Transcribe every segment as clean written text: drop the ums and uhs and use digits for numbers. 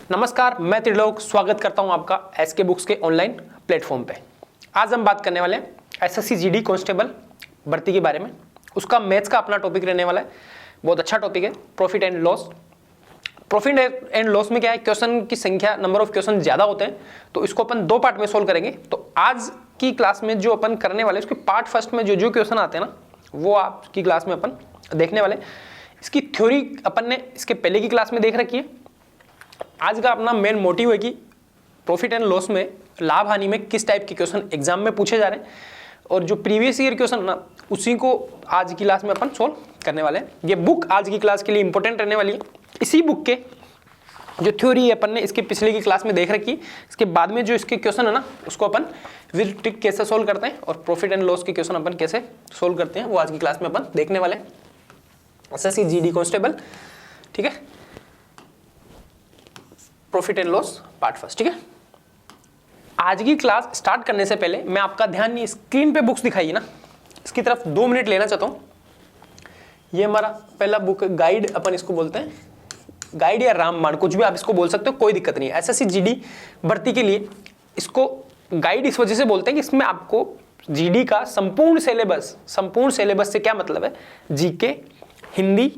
नमस्कार, मैं त्रिलोक स्वागत करता हूं आपका एसके बुक्स के ऑनलाइन प्लेटफॉर्म पे। आज हम बात करने वाले हैं एसएससी जीडी कांस्टेबल भर्ती के बारे में। उसका मैथ्स का अपना टॉपिक रहने वाला है, बहुत अच्छा टॉपिक है, profit and loss. Profit and loss में क्या है, क्वेश्चन की संख्या, नंबर ऑफ क्वेश्चन ज़्यादा होते हैं, तो इसको अपन दो पार्ट में सोल्व करेंगे। तो आज की क्लास में जो अपन करने वाले हैं, उसके पार्ट फर्स्ट में जो क्वेश्चन आते हैं ना, वो आपकी क्लास में अपन देखने वाले। इसकी थ्योरी अपन ने इसके पहले की क्लास में देख रखी है। आज का अपना मेन मोटिव है कि प्रॉफिट एंड लॉस में, लाभ हानि में किस टाइप के क्वेश्चन एग्जाम में पूछे जा रहे हैं, और जो प्रीवियस ईयर क्वेश्चन ना, उसी को आज की क्लास में अपन सोल्व करने वाले हैं। ये बुक आज की क्लास के लिए इंपॉर्टेंट रहने वाली है। इसी बुक के जो थ्योरी है अपन ने इसके पिछले की क्लास में देख रखी, इसके बाद में जो इसके क्वेश्चन है ना, उसको अपन विद ट्रिक कैसे सोल्व करते हैं और प्रॉफिट एंड लॉस के क्वेश्चन अपन कैसे सोल्व करते हैं, वो आज की क्लास में अपन देखने वाले हैं। एसएससी जीडी कांस्टेबल, ठीक है, profit and loss part first, ठीक है। आज की क्लास स्टार्ट करने से पहले मैं आपका ध्यान, नहीं स्क्रीन पे बुक्स दिखाई ना, इसकी तरफ 2 मिनट लेना चाहता हूं। ये हमारा पहला बुक गाइड, अपन इसको बोलते हैं गाइड या रामबाण, कुछ भी आप इसको बोल सकते हो, कोई दिक्कत नहीं है। एसएससी जीडी भर्ती के लिए इसको गाइड इस वजह से बोलते हैं कि इसमें आपको जीडी का संपूर्ण सिलेबस से क्या मतलब है, जीके, हिंदी,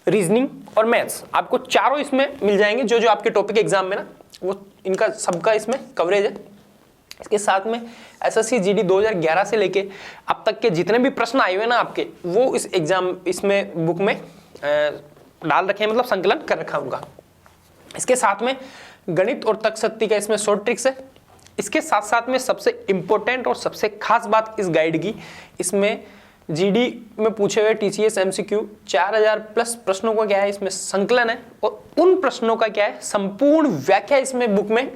रीजनिंग और मैथ्स, आपको चारों इसमें मिल जाएंगे। जो आपके टॉपिक एग्जाम में ना, वो इनका सबका इसमें कवरेज है। इसके साथ में एसएससी जीडी 2011 से लेके अब तक के जितने भी प्रश्न आए हुए ना आपके, वो इस एग्जाम इसमें बुक में डाल रखे हैं, मतलब संकलन कर रखा है उनका। इसके साथ में गणित और तर्क शक्ति का इसमें शॉर्ट ट्रिक्स है। इसके साथ साथ में सबसे इंपॉर्टेंट और सबसे खास बात इस गाइड की, इसमें जीडी में पूछे हुए टीसीएस एमसीक्यू 4000 प्लस प्रश्नों का क्या है, इसमें संकलन है, और उन प्रश्नों का क्या है, संपूर्ण व्याख्या इसमें बुक में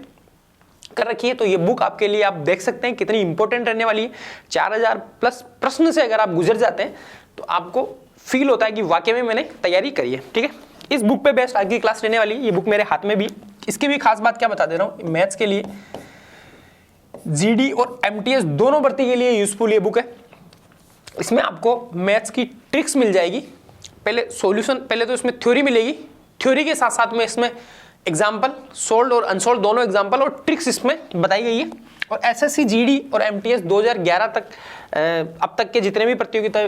कर रखी है। तो ये बुक आपके लिए, आप देख सकते हैं कितनी इंपॉर्टेंट रहने वाली है। 4000 प्लस प्रश्न से अगर आप गुजर जाते हैं तो आपको फील होता है कि वाकई में मैंने तैयारी करी है, ठीक है। इस बुक पे बेस्ट आज की क्लास रहने वाली है। ये बुक मेरे हाथ में भी, इसकी भी खास बात क्या बता दे रहा हूँ, मैथ्स के लिए, जीडी और एमटीएस दोनों भर्ती के लिए यूजफुल ये बुक है। इसमें आपको मैथ्स की ट्रिक्स मिल जाएगी, पहले सॉल्यूशन, पहले तो इसमें थ्योरी मिलेगी, थ्योरी के साथ साथ में इसमें एग्जाम्पल, सोल्व्ड और अनसोल्व्ड दोनों एग्जाम्पल और ट्रिक्स इसमें बताई गई है। और एसएससी जीडी और एमटीएस 2011 तक अब तक के जितने भी प्रतियोगिता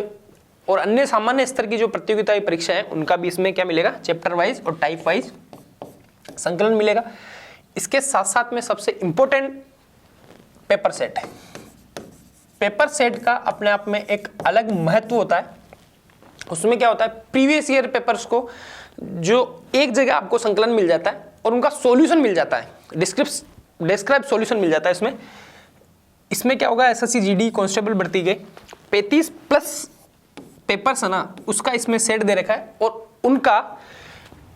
और अन्य सामान्य स्तर की जो प्रतियोगिता परीक्षा है, उनका भी इसमें क्या मिलेगा, चैप्टर वाइज और टाइप वाइज संकलन मिलेगा। इसके साथ साथ में सबसे इंपॉर्टेंट पेपर सेट है। पेपर सेट का अपने आप में एक अलग महत्व होता है। उसमें क्या होता है, प्रीवियस ईयर पेपर्स को जो एक जगह आपको संकलन मिल जाता है और उनका सॉल्यूशन मिल जाता है, डिस्क्राइब सॉल्यूशन मिल जाता है। इसमें क्या होगा, एसएससी जीडी कांस्टेबल भर्ती के 35 प्लस पेपर्स है ना, उसका इसमें सेट दे रखा है, और उनका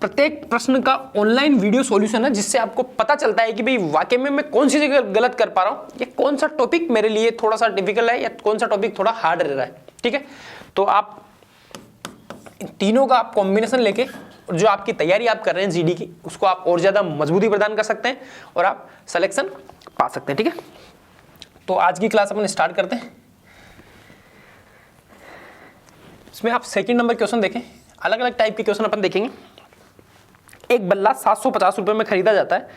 प्रत्येक प्रश्न का ऑनलाइन वीडियो सॉल्यूशन है, जिससे आपको पता चलता है कि भाई वाकई में मैं कौन सी जगह गलत कर पा रहा हूँ, या कौन सा टॉपिक मेरे लिए थोड़ा सा डिफिकल्ट है, या कौन सा टॉपिक थोड़ा हार्ड रह रहा है, ठीक है। तो आप इन तीनों का आप कॉम्बिनेशन लेके, जो आपकी तैयारी आप कर रहे हैं जीडी की, उसको आप और ज्यादा मजबूती प्रदान कर सकते हैं और आप सिलेक्शन पा सकते हैं, ठीक है। तो आज की क्लास अपन स्टार्ट करते हैं। इसमें आप सेकंड नंबर क्वेश्चन देखें, अलग अलग टाइप के क्वेश्चन अपन देखेंगे। एक बल्ला 750 रुपए में खरीदा जाता है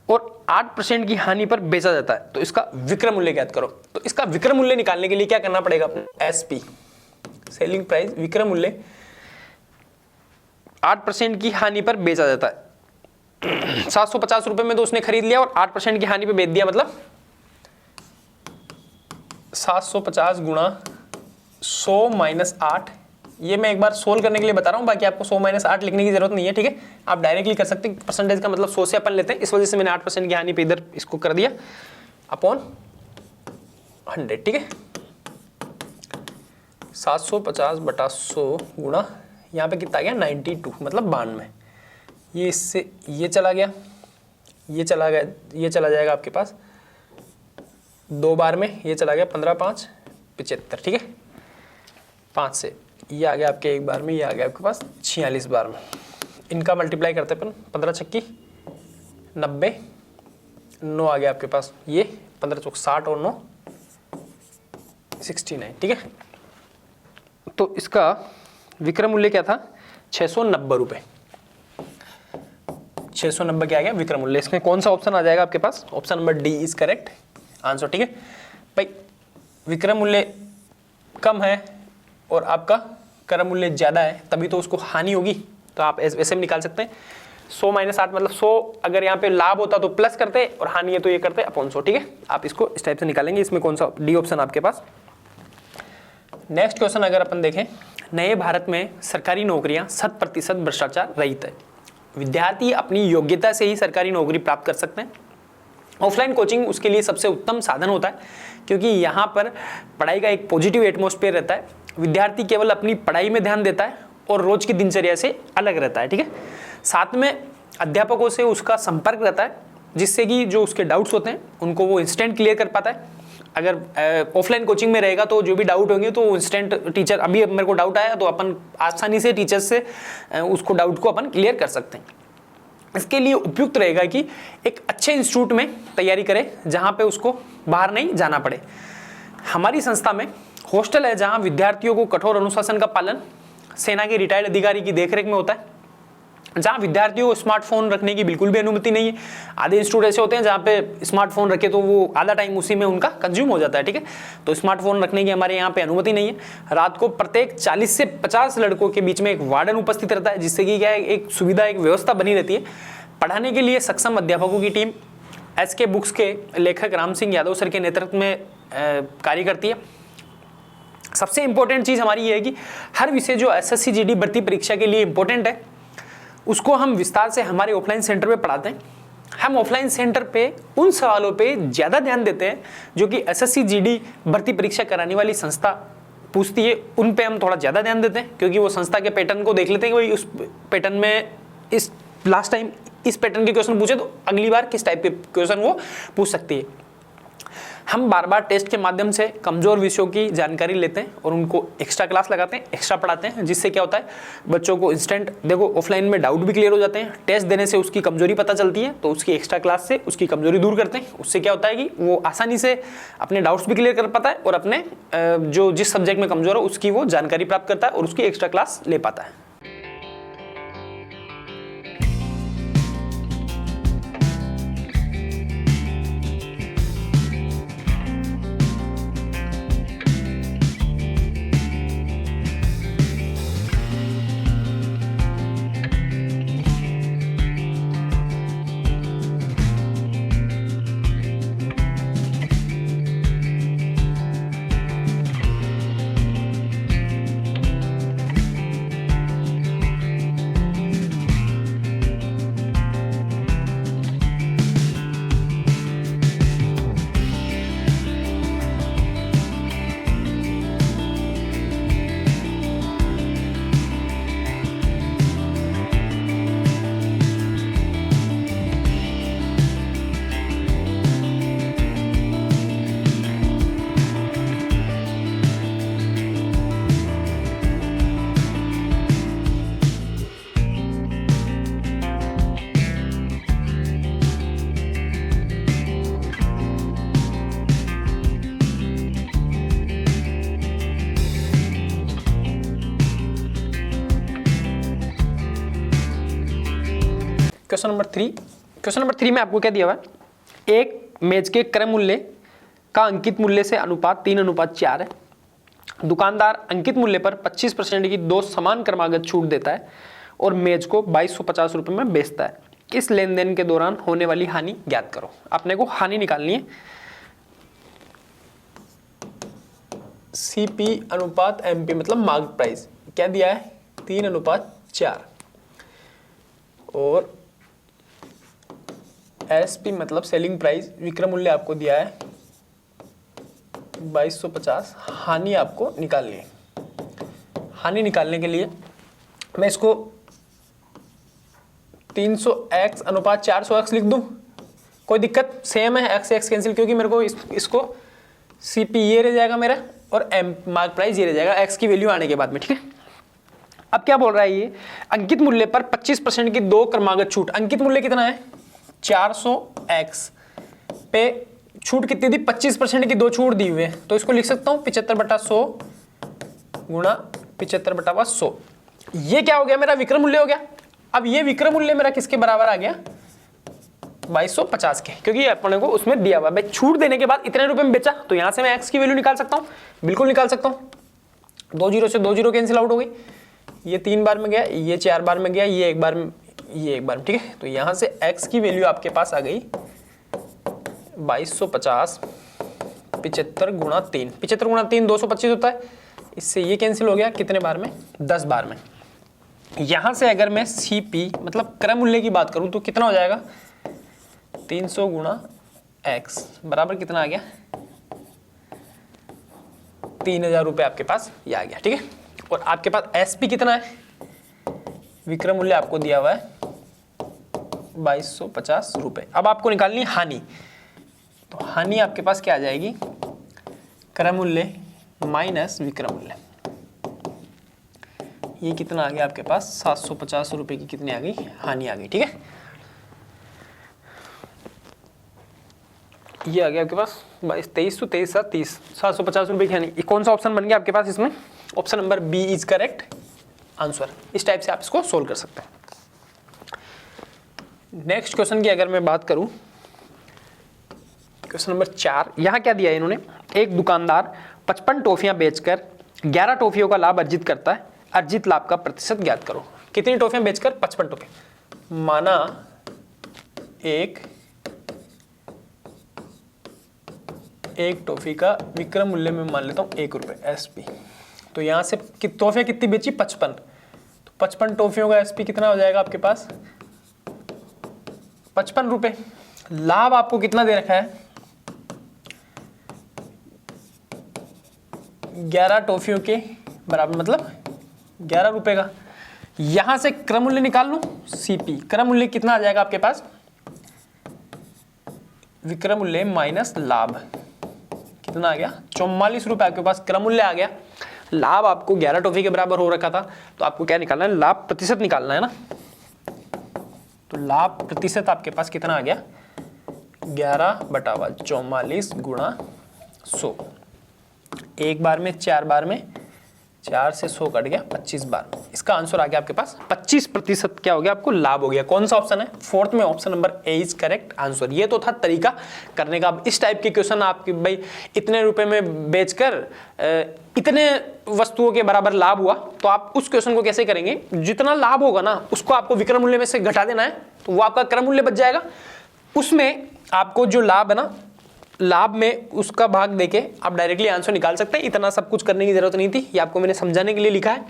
और 8% की हानि पर बेचा जाता है, तो इसका विक्रय मूल्य ज्ञात करो। तो इसका विक्रय मूल्य निकालने के लिए क्या करना पड़ेगा, अपने एसपी, सेलिंग प्राइस, विक्रय मूल्य, 8% की हानि पर बेचा जाता है। 750 रुपए में तो उसने खरीद लिया और 8% की हानि पर बेच दिया, मतलब 750 गुणा 100 माइनस 8। ये मैं एक बार सोल्व करने के लिए बता रहा हूँ, बाकी आपको 100 माइनस 8 लिखने की जरूरत नहीं है, ठीक है। आप डायरेक्टली कर सकते हैं, परसेंटेज का मतलब 100 से अपन लेते हैं, इस वजह से मैंने 8% की हानि पे इधर इसको कर दिया अपॉन 100, ठीक है। 750 बटा 100 गुणा, यहाँ पे कितना गया, 92, मतलब 92। ये इससे ये चला गया, ये चला गया, ये चला जाएगा आपके पास 2 बार में, ये चला गया 15 5 75, ठीक है। 5 से ये आ गया आपके 1 बार में, ये आ गया आपके पास 46 बार में। इनका मल्टीप्लाई करते अपन, 15 छक्की 90, 9 आ गया आपके पास, ये 15 चौक 60 और 9 69, ठीक है। तो इसका विक्रय मूल्य क्या था, 690 रुपये। 690 क्या आ गया विक्रम मूल्य। इसमें कौन सा ऑप्शन आ जाएगा आपके पास? Option number D is correct answer. ठीक है भाई, विक्रम मूल्य कम है और आपका क्रय मूल्य ज्यादा है, तभी तो उसको हानि होगी। तो आप ऐसे भी निकाल सकते हैं 100 - 8 मतलब 100 अगर यहाँ पे लाभ होता तो प्लस करते और हानि है तो ये करते अपॉन 100। ठीक है, आप इसको इस टाइप से निकालेंगे। इसमें कौन सा? डी ऑप्शन आपके पास। नेक्स्ट क्वेश्चन अगर अपन देखें, नए भारत में सरकारी नौकरियां 100% भ्रष्टाचार रहित है। विद्यार्थी अपनी योग्यता से ही सरकारी नौकरी प्राप्त कर सकते हैं। ऑफलाइन कोचिंग उसके लिए सबसे उत्तम साधन होता है, क्योंकि यहाँ पर पढ़ाई का एक पॉजिटिव एटमॉस्फेयर रहता है। विद्यार्थी केवल अपनी पढ़ाई में ध्यान देता है और रोज की दिनचर्या से अलग रहता है। ठीक है, साथ में अध्यापकों से उसका संपर्क रहता है, जिससे कि जो उसके डाउट्स होते हैं उनको वो इंस्टेंट क्लियर कर पाता है। अगर ऑफलाइन कोचिंग में रहेगा तो जो भी डाउट होंगे तो इंस्टेंट टीचर, अभी मेरे को डाउट आया तो अपन आसानी से टीचर से उसको डाउट को अपन क्लियर कर सकते हैं। इसके लिए उपयुक्त रहेगा कि एक अच्छे इंस्टीट्यूट में तैयारी करे जहां पे उसको बाहर नहीं जाना पड़े। हमारी संस्था में हॉस्टल है जहां विद्यार्थियों को कठोर अनुशासन का पालन सेना के रिटायर्ड अधिकारी की देखरेख में होता है, जहां विद्यार्थियों को स्मार्टफोन रखने की बिल्कुल भी अनुमति नहीं है। आधे इंस्टीट्यूट ऐसे होते हैं जहां पे स्मार्टफोन रखे तो वो आधा टाइम उसी में उनका कंज्यूम हो जाता है। ठीक है, तो स्मार्टफोन रखने की हमारे यहाँ पे अनुमति नहीं है। रात को प्रत्येक 40 से 50 लड़कों के बीच में एक वार्डन उपस्थित रहता है, जिससे कि क्या है, एक सुविधा, एक व्यवस्था बनी रहती है। पढ़ाने के लिए सक्षम अध्यापकों की टीम SK बुक्स के लेखक राम सिंह यादव सर के नेतृत्व में कार्य करती है। सबसे इंपॉर्टेंट चीज हमारी ये है कि हर विषय जो SSC GD भर्ती परीक्षा के लिए इंपॉर्टेंट है उसको हम विस्तार से हमारे ऑफलाइन सेंटर पे पढ़ाते हैं। हम ऑफलाइन सेंटर पे उन सवालों पे ज़्यादा ध्यान देते हैं जो कि SSC GD भर्ती परीक्षा कराने वाली संस्था पूछती है, उन पे हम थोड़ा ज़्यादा ध्यान देते हैं, क्योंकि वो संस्था के पैटर्न को देख लेते हैं कि भाई उस पैटर्न में इस लास्ट टाइम इस पैटर्न के क्वेश्चन पूछे तो अगली बार किस टाइप के क्वेश्चन वो पूछ सकती है। हम बार बार टेस्ट के माध्यम से कमजोर विषयों की जानकारी लेते हैं और उनको एक्स्ट्रा क्लास लगाते हैं, एक्स्ट्रा पढ़ाते हैं, जिससे क्या होता है बच्चों को इंस्टेंट, देखो ऑफलाइन में डाउट भी क्लियर हो जाते हैं, टेस्ट देने से उसकी कमजोरी पता चलती है, तो उसकी एक्स्ट्रा क्लास से उसकी कमजोरी दूर करते हैं। उससे क्या होता है कि वो आसानी से अपने डाउट्स भी क्लियर कर पाता है और अपने जो जिस सब्जेक्ट में कमजोर है उसकी वो जानकारी प्राप्त करता है और उसकी एक्स्ट्रा क्लास ले पाता है। क्वेश्चन नंबर 3 में आपको क्या दिया हुआ है, एक मेज के क्रय मूल्य का अंकित मूल्य से अनुपात 3:4 है। दुकानदार अंकित मूल्य पर 25% की 2 समान क्रमागत छूट देता है और मेज को 2250 रुपये में बेचता है। इस लेन देन के दौरान होने वाली हानि ज्ञात करो। अपने को हानि निकालनी है। CP/MP मतलब मार्केट प्राइस क्या दिया है 3:4 और SP मतलब सेलिंग प्राइस, विक्रय मूल्य आपको दिया है 2250। हानि आपको निकालनी है। हानि निकालने के लिए मैं इसको 300x/400x लिख दूं, कोई दिक्कत? सेम है, x x कैंसिल, क्योंकि मेरे को इसको CP ये रह जाएगा मेरा और मार्क प्राइस ये रह जाएगा x की वैल्यू आने के बाद में। ठीक है, अब क्या बोल रहा है ये, अंकित मूल्य पर 25% की 2 क्रमागत छूट। अंकित मूल्य कितना है 400x पे छूट कितनी थी 25% की 2 छूट दी हुई है, तो इसको लिख सकता हूं 75/100 गुणा 75/100। ये क्या हो गया मेरा विक्रय मूल्य हो गया। अब ये विक्रय मूल्य मेरा किसके बराबर आ गया 2250 के, क्योंकि अपने को उसमें दिया हुआ है। भाई छूट देने के बाद इतने रुपए में बेचा, तो यहां से मैं x की वैल्यू निकाल सकता हूं, बिल्कुल निकाल सकता हूं। 2 जीरो से 2 जीरो कैंसिल आउट हो गई, ये 3 बार में गया, ये 4 बार में गया, ये एक बार में, ये एक बार में, ठीक है। तो यहां से x की वैल्यू आपके पास आ गई 2250, 75 गुणा 3, 75 गुणा 3 225 होता है, इससे ये कैंसिल हो गया, कितने बार में, 10 बार में। यहां से अगर मैं CP मतलब क्रय मूल्य की बात करूं तो कितना हो जाएगा, 300 गुणा x बराबर कितना आ गया, 3000 रुपये आपके पास ये आ गया, ठीक है। और आपके पास SP कितना है, विक्रय मूल्य आपको दिया हुआ है 2250 रुपये। अब आपको निकालनी हानि, तो हानि आपके पास क्या आ जाएगी, क्रय मूल्य माइनस विक्रय मूल्य, ये कितना आ गया आपके पास, 750 रुपये की कितनी आ गई, हानि आ गई, ठीक है। ये आ गया आपके पास 23 तो 23 7 30, 750 रुपये की हानि। ये कौन सा ऑप्शन बन गया आपके पास इसमें, option number B is correct answer. इस टाइप से आप इसको सोल्व कर सकते हैं। नेक्स्ट क्वेश्चन की अगर मैं बात करूं, क्वेश्चन नंबर 4, यहां क्या दिया है इन्होंने, एक दुकानदार 55 टॉफियां बेचकर 11 टॉफियों का लाभ अर्जित करता है, अर्जित लाभ का प्रतिशत ज्ञात करो। कितनी टॉफियां बेचकर, 55 टॉफियां, माना एक टॉफी का विक्रय मूल्य में मान लेता हूं 1 रुपये SP, तो यहां से टॉफियां कितनी बेची, 55, तो 55 टॉफियों का SP कितना हो जाएगा आपके पास, 55 रुपये। लाभ आपको कितना दे रखा है, 11 टॉफियों के बराबर, मतलब 11 रुपए का। यहां से क्रय मूल्य निकाल लूं, CP क्रय मूल्य कितना आ जाएगा आपके पास, विक्रय मूल्य माइनस लाभ, कितना आ गया, 44 रुपए आपके पास क्रय मूल्य आ गया। लाभ आपको 11 टॉफी के बराबर हो रखा था, तो आपको क्या निकालना है, लाभ प्रतिशत निकालना है ना। तो लाभ प्रतिशत आपके पास कितना आ गया, 11/44 गुणा 100, एक बार में, 4 बार में, 4 से 100 कट गया, 25 बार में। इसका आंसर आ गया आपके पास 25% क्या हो गया, आपको लाभ हो गया। कौन सा ऑप्शन है, 4th में option number A is correct answer. ये तो था तरीका करने का। अब इस टाइप के क्वेश्चन आपके भाई इतने रुपए में बेचकर इतने वस्तुओं के बराबर लाभ हुआ, तो आप उस क्वेश्चन को कैसे करेंगे, जितना लाभ होगा ना उसको आपको विक्रय मूल्य में से घटा देना है, तो वो आपका क्रय मूल्य बच जाएगा। उसमें आपको जो लाभ है ना, लाभ में उसका भाग देके आप डायरेक्टली आंसर निकाल सकते हैं। इतना सब कुछ करने की जरूरत नहीं थी, ये आपको मैंने समझाने के लिए लिखा है।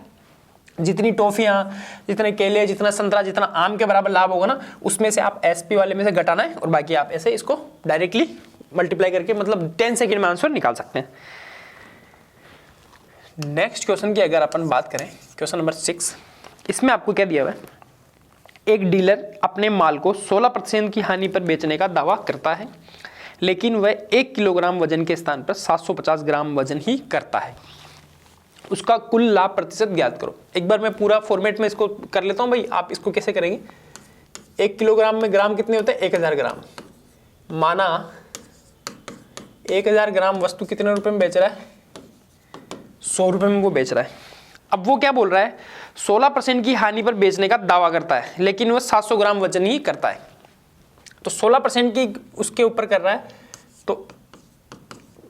जितनी टॉफियां, जितने केले, जितना संतरा, जितना आम के बराबर लाभ होगा ना, उसमें से आप SP वाले में से घटाना है, और बाकी आप ऐसे इसको डायरेक्टली मल्टीप्लाई करके मतलब 10 सेकंड में आंसर निकाल सकते हैं। नेक्स्ट क्वेश्चन की अगर अपन बात करें, क्वेश्चन नंबर 6, इसमें आपको क्या दिया हुआ है, एक डीलर अपने माल को 16% की हानि पर बेचने का दावा करता है, लेकिन वह 1 किलोग्राम वजन के स्थान पर 750 ग्राम वजन ही करता है। उसका कुल लाभ प्रतिशत ज्ञात करो। एक बार मैं पूरा फॉर्मेट में इसको कर लेता हूं भाई, आप इसको कैसे करेंगे, 1 किलोग्राम में ग्राम कितने होते हैं, 1000 ग्राम। माना 1000 ग्राम वस्तु कितने रुपए में बेच रहा है, 100 रुपए में वो बेच रहा है। अब वो क्या बोल रहा है, 16% की हानि पर बेचने का दावा करता है, लेकिन वह 700 ग्राम वजन ही करता है। तो 16% की उसके ऊपर कर रहा है, तो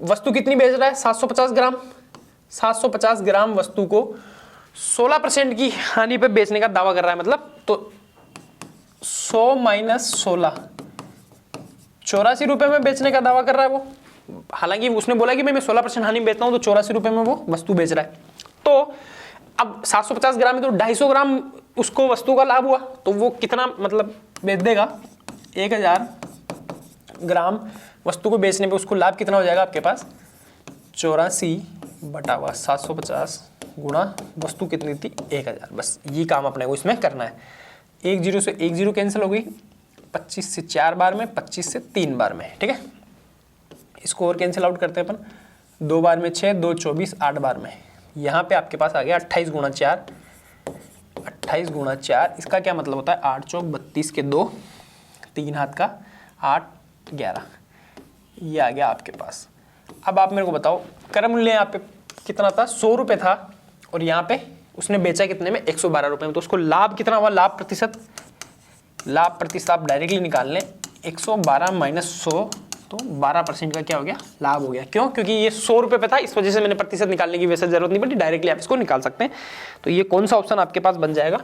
वस्तु कितनी बेच रहा है, 750 ग्राम। 750 ग्राम वस्तु को 16% की हानि पे बेचने का दावा कर रहा है, मतलब तो 100 माइनस 16, 84 रुपए में बेचने का दावा कर रहा है वो। हालांकि उसने बोला कि मैं 16% हानि बेचता हूं, तो 84 रुपए में वो वस्तु बेच रहा है। तो अब 750 ग्राम में तो 250 ग्राम उसको वस्तु का लाभ हुआ, तो वो कितना मतलब बेच देगा, 1000 ग्राम वस्तु को बेचने पे उसको लाभ कितना हो जाएगा आपके पास, 84/750 गुणा वस्तु कितनी थी, 1000। बस ये काम अपने को इसमें करना है। 1 0 से 1 0 कैंसिल हो गई, 25 से 4 बार में, 25 से 3 बार में, ठीक है। इसको और कैंसिल आउट करते हैं अपन, 2 बार में 6, 2 24, 8 बार में। यहाँ पे आपके पास आ गया 28 गुणा 4, 28 गुणा 4। इसका क्या मतलब होता है, 8 चौक 32 के 2, 3 हाथ का 8 11, ये आ गया आपके पास। अब आप मेरे को बताओ, क्रय मूल्य यहाँ पे कितना था, 100 रुपये था, और यहाँ पे उसने बेचा कितने में, 112 रुपये में। तो उसको लाभ कितना हुआ, लाभ प्रतिशत आप डायरेक्टली निकाल लें, 112 माइनस 100 तो 12% का क्या हो गया, लाभ हो गया। क्यों? क्योंकि ये 100 रुपये पे था, इस वजह से मैंने प्रतिशत निकालने की वैसे जरूरत नहीं पड़ी, डायरेक्टली आप इसको निकाल सकते हैं। तो ये कौन सा ऑप्शन आपके पास बन जाएगा?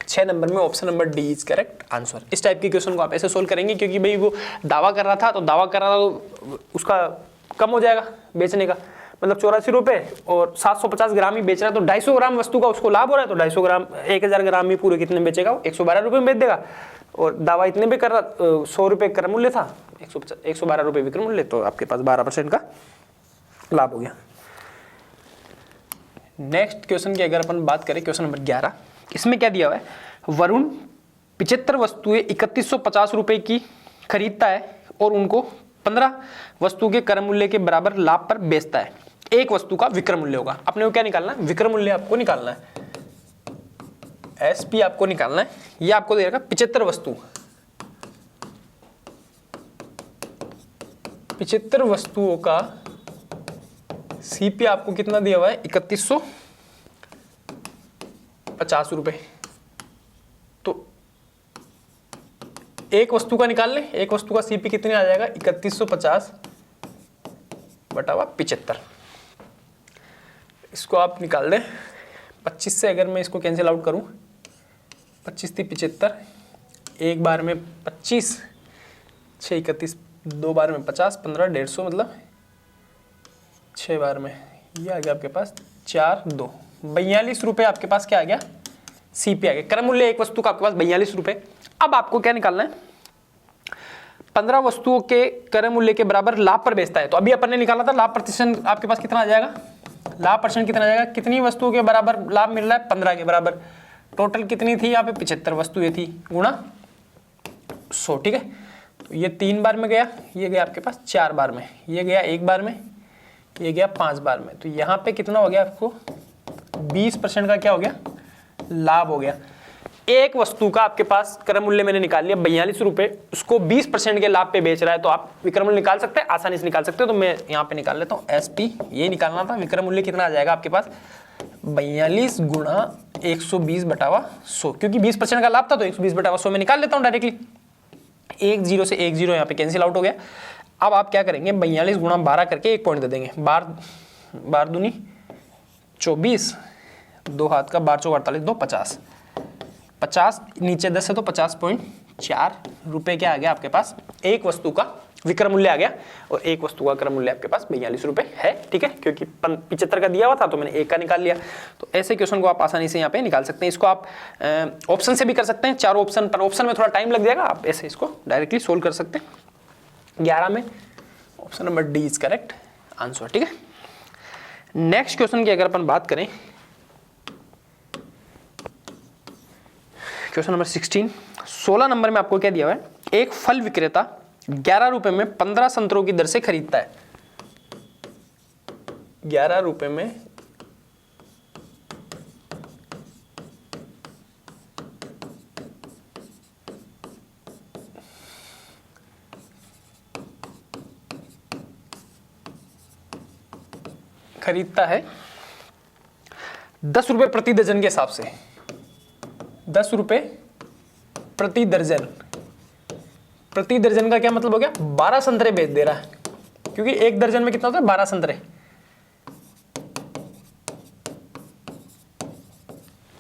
6 नंबर में option number D is correct answer. इस टाइप के क्वेश्चन को आप ऐसे सोल्व करेंगे, क्योंकि भाई वो दावा कर रहा था तो उसका कम हो जाएगा बेचने का, मतलब 84 रुपये और 750 ग्राम ही बेच रहा है, तो 250 ग्राम वस्तु का उसको लाभ हो रहा है, तो 250 ग्राम 1000 ग्राम ही पूरे कितने बेचेगा, 112 रुपये में बेच देगा। और दावा इतने पे कर रहा, 100 रुपये क्रय मूल्य था, 112 रुपये विक्रय मूल्य, तो आपके पास 12% का लाभ हो गया। नेक्स्ट क्वेश्चन की अगर अपन बात करें, क्वेश्चन नंबर 11, इसमें क्या दिया हुआ है? वरुण 75 वस्तुएं 3150 रुपए की खरीदता है और उनको 15 वस्तु के क्रय मूल्य के बराबर लाभ पर बेचता है। एक वस्तु का विक्रय मूल्य होगा। अपने को क्या निकालना है? विक्रय मूल्य आपको निकालना है, एसपी आपको निकालना है। ये आपको देगा 75 वस्तु, 75 वस्तुओं का सीपी आपको कितना दिया हुआ है? 3150 रुपए। तो एक वस्तु का निकाल ले, एक वस्तु का सीपी कितने आ जाएगा? 3150 बटा 75। इसको आप निकाल दें 25 से, अगर मैं इसको कैंसिल आउट करूं, 25 थी 75, एक बार में 25, 6 31, दो बार में 50, 15, 150, मतलब 6 बार में ये आ गया आपके पास 4 2 42 रुपये आपके पास क्या आ गया? सीपी आ गया। क्रय मूल्य एक वस्तु का आपके पास 42 रुपये। अब आपको क्या निकालना है? 15 वस्तुओं के क्रय मूल्य के बराबर लाभ पर बेचता है। तो अभी अपन ने निकाला था लाभ प्रतिशत आपके पास कितना आ जाएगा? लाभ परसेंट कितना आ जाएगा? कितनी वस्तुओं के बराबर लाभ मिल रहा है? 15 के बराबर। टोटल कितनी थी यहाँ पे? 75 वस्तुएं थी, गुणा 100। ठीक है, तो ये 3 बार में गया, ये गया आपके पास 4 बार में, ये गया 1 बार में, ये गया 5 बार में। तो यहाँ पे कितना हो गया आपको? 20% का क्या हो गया? लाभ हो गया। एक वस्तु का आपके पास क्रय मूल्य मैंने निकाल लिया 42 रुपये, उसको 20% के लाभ पे बेच रहा है, तो आप विक्रय मूल्य निकाल सकते हैं, आसानी से निकाल सकते हो। तो मैं यहाँ पे निकाल लेता हूँ एसपी, ये निकालना था। विक्रय मूल्य कितना आ जाएगा आपके पास? 42 गुणा 120 बटावा 100, क्योंकि 20% का लाभ था तो 120 बटावा 100 में निकाल लेता हूँ डायरेक्टली। 1 0 से 1 0 यहाँ पे कैंसिल आउट हो गया। अब आप क्या करेंगे? 42 गुणा 12 करके 1 पॉइंट दे देंगे। बार दूनी 24, 2 हाथ का 12 चौक 48, 2 50, 50 नीचे 10 है तो 50.4 रुपये क्या आ गया आपके पास? एक वस्तु का विक्रय मूल्य आ गया, और एक वस्तु का क्रय मूल्य आपके पास 42 रुपये है। ठीक है, क्योंकि 75 का दिया हुआ था तो मैंने एक का निकाल लिया। तो ऐसे क्वेश्चन को आप आसानी से यहाँ पे निकाल सकते हैं। इसको आप ऑप्शन से भी कर सकते हैं, चारों ऑप्शन पर। ऑप्शन में थोड़ा टाइम लग जाएगा, आप ऐसे इसको डायरेक्टली सोल्व कर सकते हैं। 11 में option number D is correct answer. ठीक है, नेक्स्ट क्वेश्चन की अगर अपन बात करें, क्वेश्चन नंबर 16 नंबर में आपको क्या दिया हुआ है? एक फल विक्रेता 11 रुपए में 15 संतरों की दर से खरीदता है। 11 रुपए में खरीदता है 10 रुपए प्रति दर्जन के हिसाब से, 10 रुपए प्रति दर्जन। प्रति दर्जन का क्या मतलब हो गया? 12 संतरे बेच दे रहा है, क्योंकि एक दर्जन में कितना होता है? 12 संतरे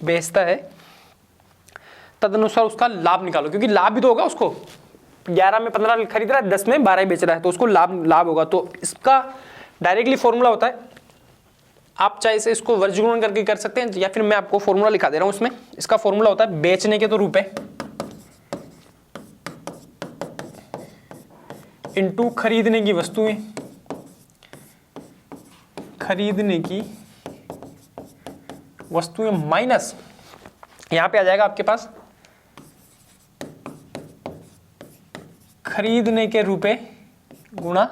बेचता है। तदनुसार उसका लाभ निकालो, क्योंकि लाभ भी तो होगा उसको। 11 में 15 खरीद रहा है, 10 में 12 ही बेच रहा है, तो उसको लाभ होगा। तो इसका डायरेक्टली फॉर्मूला होता है, आप चाहे से इसको वर्गीकरण करके कर सकते हैं, या फिर मैं आपको फॉर्मूला लिखा दे रहा हूं उसमें। इसका फॉर्मूला होता है बेचने के तो रुपए इनटू खरीदने की वस्तुएं, खरीदने की वस्तुएं माइनस यहां पे आ जाएगा आपके पास खरीदने के रुपए गुणा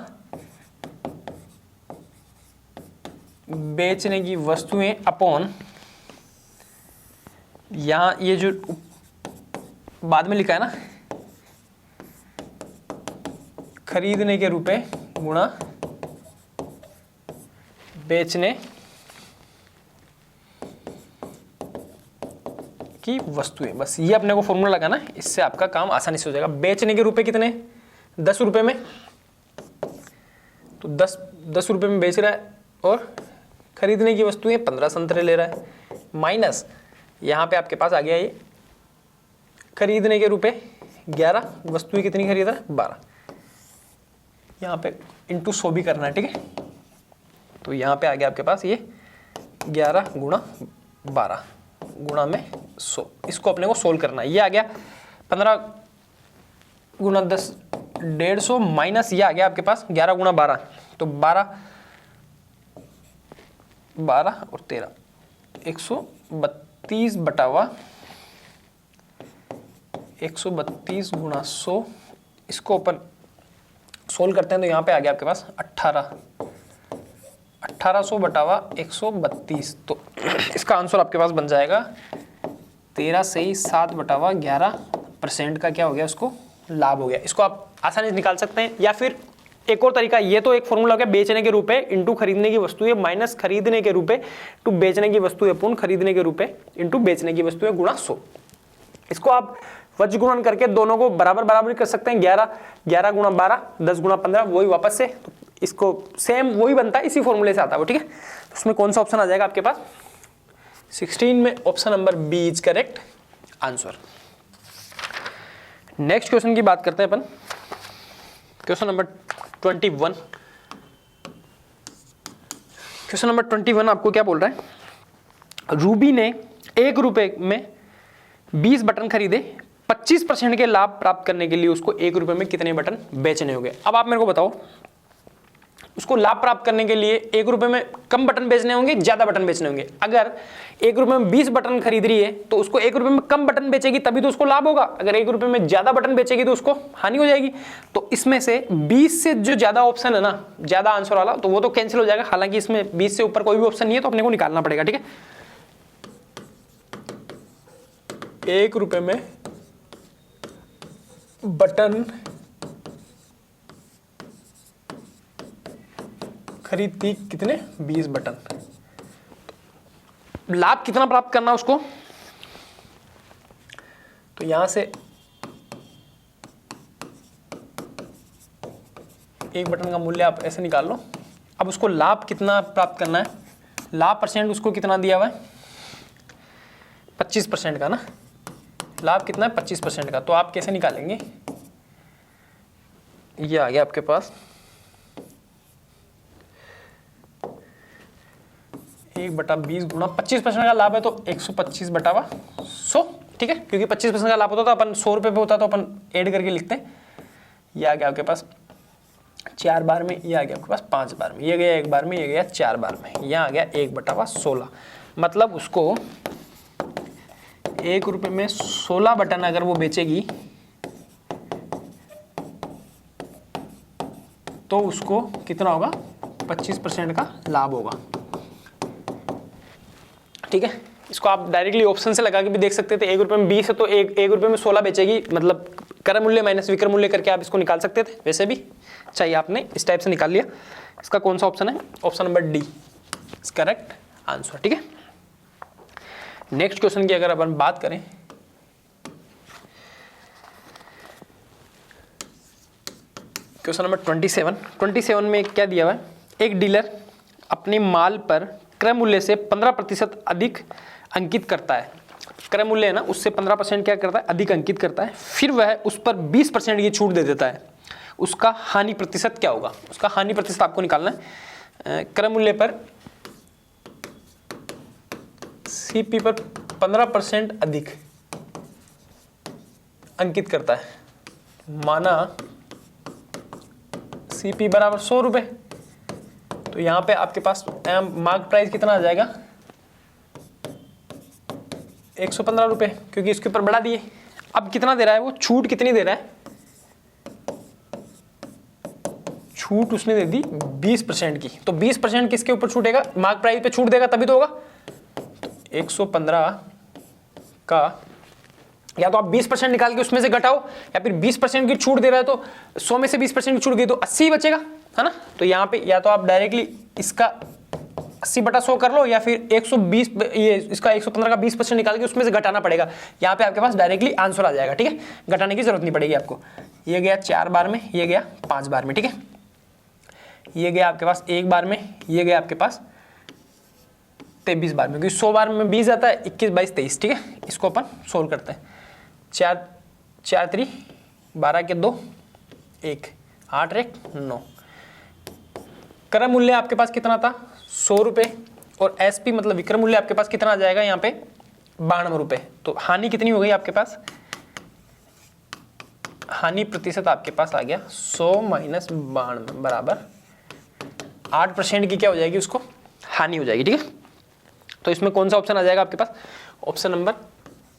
बेचने की वस्तुएं अपॉन, यहां ये जो बाद में लिखा है ना, खरीदने के रुपए गुणा बेचने की वस्तुएं। बस ये अपने को फॉर्मूला लगाना है, इससे आपका काम आसानी से हो जाएगा। बेचने के रुपए कितने, 10 रुपए में, तो 10 रुपए में बेच रहा है और खरीदने की वस्तुएं 15 संतरे ले रहा है, माइनस यहाँ पे आपके पास आ गया ये खरीदने के रुपए 11, वस्तुएं कितनी खरीद रहा है 12, यहाँ पे इंटू 100 भी करना है, ठीक है। तो यहाँ पे आ गया आपके पास ये 11 गुणा 12 गुणा में 100, इसको अपने को सोल्व करना है। ये आ गया 15 गुणा 10 150 माइनस ये आ गया आपके पास 11 गुणा 12, तो 12 और 13 132 बटावा 132 गुणा 100, इसको अपन सोल्व करते हैं तो यहाँ पे आ गया आपके पास 1800 बटावा 132, तो इसका आंसर आपके पास बन जाएगा 13 से ही 7 बटावा 11% का क्या हो गया, उसको लाभ हो गया। इसको आप आसानी से निकाल सकते हैं, या फिर एक और तरीका, ये तो एक फॉर्मूला हो गया बेचने के रुपए इंटू खरीदने की वस्तुएं माइनस खरीदने के रुपए टू बेचने की वस्तुएं पूर्ण खरीदने के रुपए इंटू बेचने की वस्तुएं गुणा 100। इसको आप वज्र गुणन करके दोनों को बराबर बराबर कर सकते हैं, 11 गुणा 12 10 गुणा 15 वही वापस से, तो इसको सेम वही बनता है, इसी फॉर्मूले से आता है वो, ठीक है। तो उसमें कौन सा ऑप्शन आ जाएगा आपके पास 16 में, option number B is correct answer. Next question की बात करते हैं अपन, क्वेश्चन नंबर 21। क्वेश्चन नंबर 21 आपको क्या बोल रहा है, रूबी ने 1 रुपए में 20 बटन खरीदे, 25% के लाभ प्राप्त करने के लिए उसको 1 रुपए में कितने बटन बेचने होंगे। अब आप मेरे को बताओ, उसको लाभ प्राप्त करने के लिए 1 रुपए में कम बटन बेचने होंगे, ज्यादा बटन बेचने होंगे। अगर 1 रुपए में 20 बटन खरीद रही है तो उसको 1 रुपए में कम बटन बेचेगी तभी तो उसको लाभ होगा, अगर 1 रुपए में ज्यादा बटन बेचेगी तो उसको हानि हो जाएगी। तो इसमें से 20 से जो ज्यादा ऑप्शन है ना, ज्यादा आंसर वाला, तो वो तो कैंसिल हो जाएगा। हालांकि इसमें 20 से ऊपर कोई भी ऑप्शन नहीं है, तो अपने को निकालना पड़ेगा, ठीक है। 1 रुपए में बटन खरीदती कितने, 20 बटन, लाभ कितना प्राप्त करना उसको, तो यहां से 1 बटन का मूल्य आप ऐसे निकाल लो। अब उसको लाभ कितना प्राप्त करना है, लाभ परसेंट उसको कितना दिया हुआ है 25% का ना, लाभ कितना है 25% का, तो आप कैसे निकालेंगे, ये आ गया आपके पास 1/20 गुणा 25% का लाभ है तो 125 बटावा 100, ठीक है, क्योंकि 25% का लाभ होता तो अपन 100 रुपये पे होता तो अपन ऐड करके लिखते हैं। ये आ गया आपके पास 4 बार में, ये आ गया आपके पास 5 बार में, ये गया 1 बार में, ये गया 4 बार में, यहाँ आ गया 1/16, मतलब उसको 1 रुपये में 16 बटन अगर वो बेचेगी तो उसको कितना होगा, 25% का लाभ होगा, ठीक है। इसको आप डायरेक्टली ऑप्शन से लगा के भी देख सकते थे, 1 रुपये में 20 है तो 1 रुपये में 16 बेचेगी, मतलब क्रय मूल्य माइनस विक्रय मूल्य करके आप इसको निकाल सकते थे। वैसे भी चाहिए आपने इस टाइप से निकाल लिया। इसका कौन सा ऑप्शन है, option number D is correct answer, ठीक है। नेक्स्ट क्वेश्चन की अगर अपन बात करें, क्वेश्चन नंबर 27 में क्या दिया हुआ है, एक डीलर अपने माल पर क्रय मूल्य से 15% अधिक अंकित करता है, क्रय मूल्य है ना उससे 15% क्या करता है, अधिक अंकित करता है, फिर वह उस पर 20% की छूट दे देता है, उसका हानि प्रतिशत क्या होगा। उसका हानि प्रतिशत आपको निकालना है। क्रय मूल्य पर सीपी पर 15% अधिक अंकित करता है, माना सीपी बराबर 100 रुपये, तो यहाँ पे आपके पास मार्क प्राइस कितना आ जाएगा 115 रुपये, क्योंकि इसके ऊपर बढ़ा दिए। अब कितना दे रहा है वो, छूट कितनी दे रहा है, छूट उसने दे दी 20% की, तो 20% किसके ऊपर छूटेगा, मार्क प्राइस पे छूट देगा तभी तो होगा। 115 का या तो आप 20% निकाल के उसमें से घटाओ, या फिर 20% की छूट दे रहा है तो 100 में से 20% की छूट गई तो 80 बचेगा, है ना। तो यहाँ पे या तो आप डायरेक्टली इसका 80/100 कर लो, या फिर 120, ये इसका 115 का 20% निकाल के उसमें से घटाना पड़ेगा। यहाँ पे आपके पास डायरेक्टली आंसर आ जाएगा, ठीक है, घटाने की जरूरत नहीं पड़ेगी आपको। ये गया 4 बार में, ये गया 5 बार में, ठीक है, ये गया आपके पास 1 बार में, ये गया आपके पास 23 बार में, क्योंकि 100 बार में 20 आता है, 21, 22, 23, ठीक है। इसको अपन सोल्व करते हैं। 4 3 12 के 2 1 8 1 9। क्रम मूल्य आपके पास कितना था 100 रुपये, और एसपी मतलब विक्रम मूल्य आपके पास कितना आ जाएगा यहाँ पे 92 रुपये। तो हानि कितनी हो गई आपके पास, हानि प्रतिशत आपके पास आ गया 100 - 92 बराबर 8% की क्या हो जाएगी, उसको हानि हो जाएगी, ठीक है। तो इसमें कौन सा ऑप्शन आ जाएगा आपके पास, option number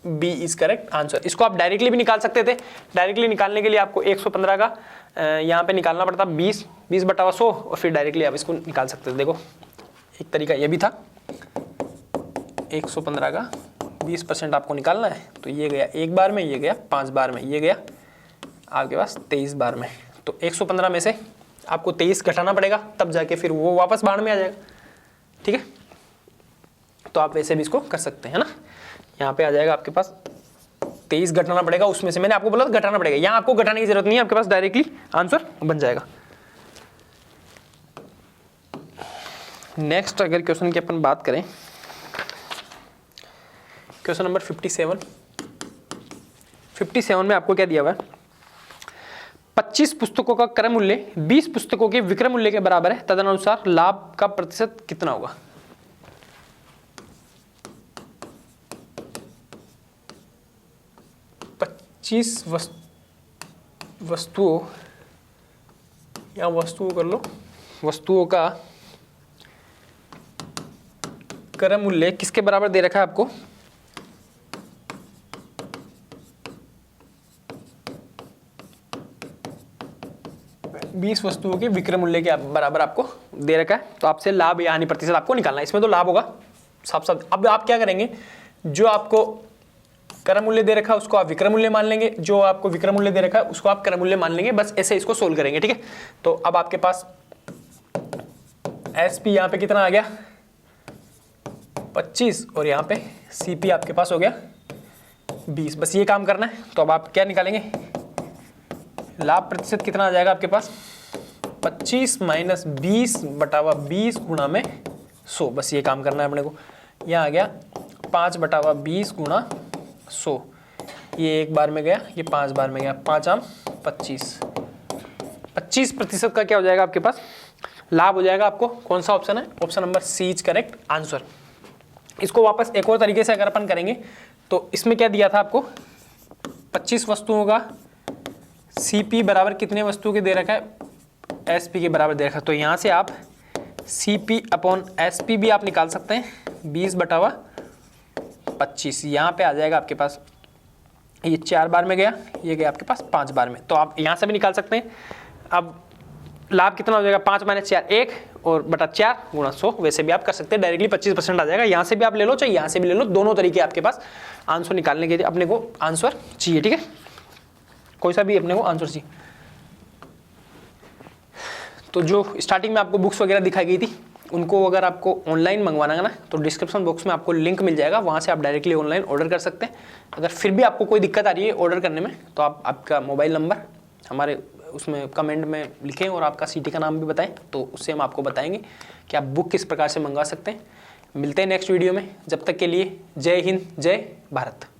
B is correct answer. इसको आप डायरेक्टली भी निकाल सकते थे। डायरेक्टली निकालने के लिए आपको 115 का यहाँ पे निकालना पड़ता 20/100, और फिर डायरेक्टली आप इसको निकाल सकते थे। देखो एक तरीका ये भी था, 115 का 20% आपको निकालना है, तो ये गया 1 बार में, ये गया 5 बार में, ये गया आपके पास 23 बार में। तो 115 में से आपको 23 घटाना पड़ेगा, तब जाके फिर वो वापस बाढ़ में आ जाएगा, ठीक है। तो आप वैसे भी इसको कर सकते हैं ना। यहाँ पे आ जाएगा आपके पास 23 घटाना पड़ेगा, उसमें से मैंने आपको बोला था घटाना पड़ेगा, यहाँ आपको घटाने की जरूरत नहीं है, आपके पास डायरेक्टली आंसर बन जाएगा। नेक्स्ट अगर क्वेश्चन की अपन बात करें, क्वेश्चन नंबर 57 में आपको क्या दिया हुआ है, 25 पुस्तकों का क्रय मूल्य 20 पुस्तकों के विक्रय मूल्य के बराबर है, तदनुसार लाभ का प्रतिशत कितना होगा। वस्तुओं या वस्तुओं कर लो, वस्तुओं का क्रय मूल्य किसके बराबर दे रखा है आपको, 20 वस्तुओं के विक्रय मूल्य के बराबर आपको दे रखा है। तो आपसे लाभ या हानि प्रतिशत आपको निकालना है। इसमें तो लाभ होगा साफ साफ। अब आप क्या करेंगे, जो आपको क्रय मूल्य दे रखा है उसको आप विक्रय मूल्य मान लेंगे, जो आपको विक्रय मूल्य दे रखा है उसको आप क्रय मूल्य मान लेंगे, बस ऐसे इसको सोल्व करेंगे, ठीक है। तो अब आपके पास एसपी यहाँ पे कितना आ गया 25, और यहाँ पे सीपी आपके पास हो गया 20, बस ये काम करना है। तो अब आप क्या निकालेंगे, लाभ प्रतिशत कितना आ जाएगा आपके पास 25 - 20/20 गुणा में 100, बस ये काम करना है अपने को। यहाँ आ गया 5/20 गुणा 100, ये 1 बार में गया, ये 5 बार में गया, 5 आम 25, 25% का क्या हो जाएगा आपके पास लाभ हो जाएगा। आपको कौन सा ऑप्शन है, option number C is correct answer. इसको वापस एक और तरीके से अगर अपन करेंगे तो इसमें क्या दिया था आपको, 25 वस्तुओं का सीपी बराबर कितने वस्तुओं के दे रखा है, एसपी के बराबर दे रखा है। तो यहाँ से आप सीपी अपॉन एसपी भी आप निकाल सकते हैं, 20/25, यहाँ पे आ जाएगा आपके पास, ये 4 बार में गया, ये गया आपके पास 5 बार में। तो आप यहाँ से भी निकाल सकते हैं। अब लाभ कितना हो जाएगा, 5 - 4 1, और बटा 4 गुणा 100, वैसे भी आप कर सकते हैं। डायरेक्टली 25% आ जाएगा, यहाँ से भी आप ले लो चाहे यहाँ से भी ले लो, दोनों तरीके आपके पास आंसर निकालने के लिए अपने को आंसर चाहिए, ठीक है, कोई सा भी अपने को आंसर चाहिए। तो जो स्टार्टिंग में आपको बुक्स वगैरह दिखाई गई थी, उनको अगर आपको ऑनलाइन मंगवाना है ना, तो डिस्क्रिप्शन बॉक्स में आपको लिंक मिल जाएगा, वहाँ से आप डायरेक्टली ऑनलाइन ऑर्डर कर सकते हैं। अगर फिर भी आपको कोई दिक्कत आ रही है ऑर्डर करने में, तो आप आपका मोबाइल नंबर हमारे उसमें कमेंट में लिखें और आपका सिटी का नाम भी बताएं, तो उससे हम आपको बताएंगे कि आप बुक किस प्रकार से मंगवा सकते हैं। मिलते हैं नेक्स्ट वीडियो में, जब तक के लिए जय हिंद, जय भारत।